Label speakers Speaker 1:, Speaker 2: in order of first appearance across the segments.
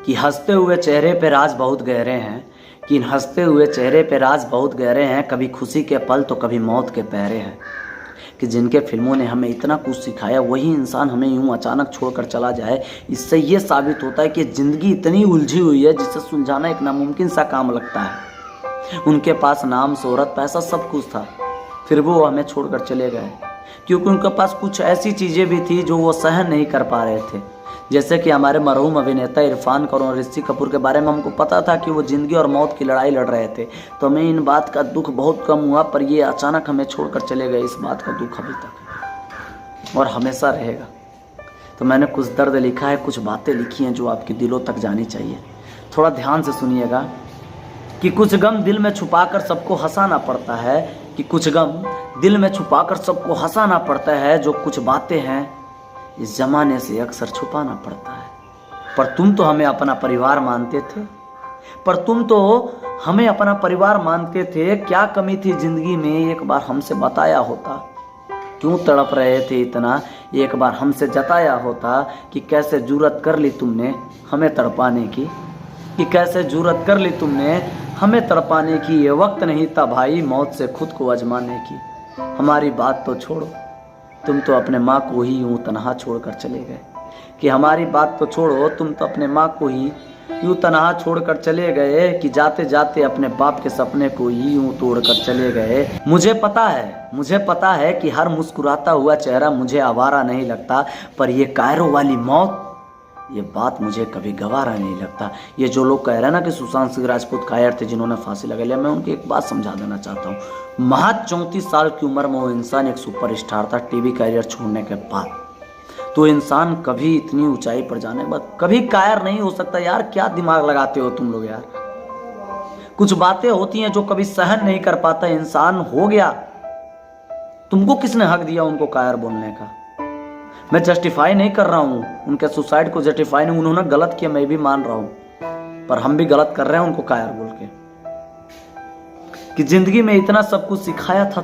Speaker 1: कि हंसते हुए चेहरे पे राज बहुत गहरे हैं, कि इन हंसते हुए चेहरे पे राज बहुत गहरे हैं, कभी खुशी के पल तो कभी मौत के पहरे हैं। कि जिनके फिल्मों ने हमें इतना कुछ सिखाया वही इंसान हमें यूं अचानक छोड़कर चला जाए, इससे ये साबित होता है कि ज़िंदगी इतनी उलझी हुई है जिसे सुलझाना एक नामुमकिन सा काम लगता है। उनके पास नाम, शोहरत, पैसा सब कुछ था, फिर वो हमें छोड़कर चले गए क्योंकि उनके पास कुछ ऐसी चीज़ें भी थी जो वो सहन नहीं कर पा रहे थे। जैसे कि हमारे मरहूम अभिनेता इरफान खान और ऋषि कपूर के बारे में हमको पता था कि वो ज़िंदगी और मौत की लड़ाई लड़ रहे थे, तो हमें इन बात का दुख बहुत कम हुआ, पर ये अचानक हमें छोड़कर चले गए, इस बात का दुख अभी तक और हमेशा रहेगा। तो मैंने कुछ दर्द लिखा है, कुछ बातें लिखी हैं जो आपके दिलों तक जानी चाहिए। थोड़ा ध्यान से सुनिएगा कि कुछ गम दिल में छुपाकर सबको हंसाना पड़ता है, कि कुछ गम दिल में छुपाकर सबको हंसाना पड़ता है, जो कुछ बातें हैं इस जमाने से अक्सर छुपाना पड़ता है। पर तुम तो हमें अपना परिवार मानते थे, क्या कमी थी जिंदगी में, एक बार हमसे बताया होता। क्यों तड़प रहे थे इतना, एक बार हमसे जताया होता। कि कैसे जुर्रत कर ली तुमने हमें तड़पाने की, कि कैसे जुर्रत कर ली तुमने हमें तड़पाने की। ये वक्त नहीं था भाई मौत से खुद को आजमाने की। हमारी बात तो छोड़ो, तुम तो अपने माँ को ही यूं तनहा छोड़कर चले गए। कि हमारी बात तो छोड़ो, तुम तो अपने माँ को ही यूं तनहा छोड़कर चले गए। कि जाते जाते अपने बाप के सपने को ही यूं तोड़कर चले गए। मुझे पता है कि हर मुस्कुराता हुआ चेहरा मुझे आवारा नहीं लगता, पर ये कायरो वाली मौत, ये बात मुझे कभी गवारा नहीं लगता। ये जो लोग कह रहे हैं ना कि सुशांत सिंह राजपूत कायर थे जिन्होंने फांसी लगा लिया, मैं उनकी एक बात समझा देना चाहता हूँ। महज 34 साल की उम्र में वो इंसान एक सुपरस्टार था। टीवी कैरियर छोड़ने के बाद तो इंसान कभी इतनी ऊंचाई पर जाने के बाद कभी कायर नहीं हो सकता। यार क्या दिमाग लगाते हो तुम लोग यार। कुछ बातें होती हैं जो कभी सहन नहीं कर पाता इंसान। हो गया, तुमको किसने हक दिया उनको कायर बोलने का। मैं जस्टिफाई नहीं कर रहा हूँ, उनके सुसाइड को जस्टिफाई नहीं, उन्होंने गलत किया मैं भी मान रहा हूँ, पर हम भी गलत कर रहे हैं उनको कायर बोल के। कि जिंदगी में इतना सब कुछ सिखाया था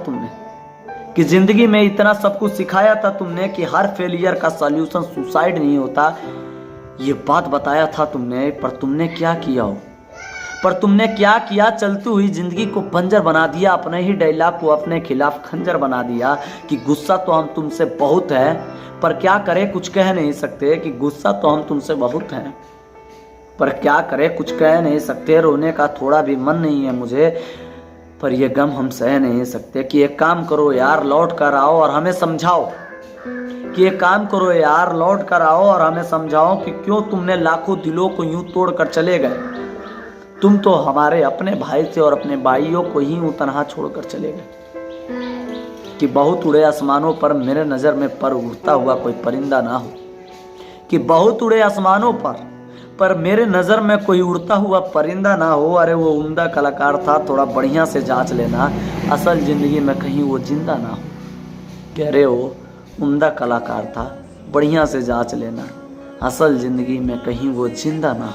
Speaker 1: तुमने, कि हर फेलियर का सॉल्यूशन सुसाइड नहीं होता, ये बात बताया था तुमने। पर तुमने क्या किया, चलती हुई जिंदगी को बंजर बना दिया। अपने ही डायलॉग को अपने खिलाफ खंजर बना दिया। कि गुस्सा तो हम तुमसे बहुत है, पर क्या करें कुछ कह नहीं सकते। कि गुस्सा तो हम तुमसे बहुत हैं, पर क्या करें कुछ कह नहीं सकते। रोने का थोड़ा भी मन नहीं है मुझे, पर ये गम हम सह नहीं सकते। कि एक काम करो यार लौट कर आओ और हमें समझाओ, कि क्यों तुमने लाखों दिलों को यूं तोड़ कर चले गए। तुम तो हमारे अपने भाई थे और अपने भाइयों को ही यूं तनहा छोड़कर चले गए। कि बहुत उड़े आसमानों पर मेरे नज़र में पर उड़ता हुआ कोई परिंदा ना हो। कि बहुत उड़े आसमानों पर मेरे नज़र में कोई उड़ता हुआ परिंदा ना हो। अरे वो उम्दा कलाकार था, थोड़ा बढ़िया से जांच लेना, असल ज़िंदगी में कहीं वो जिंदा ना हो। कह रहे हो उम्दा कलाकार था, बढ़िया से जांच लेना, असल ज़िंदगी में कहीं वो जिंदा ना हो।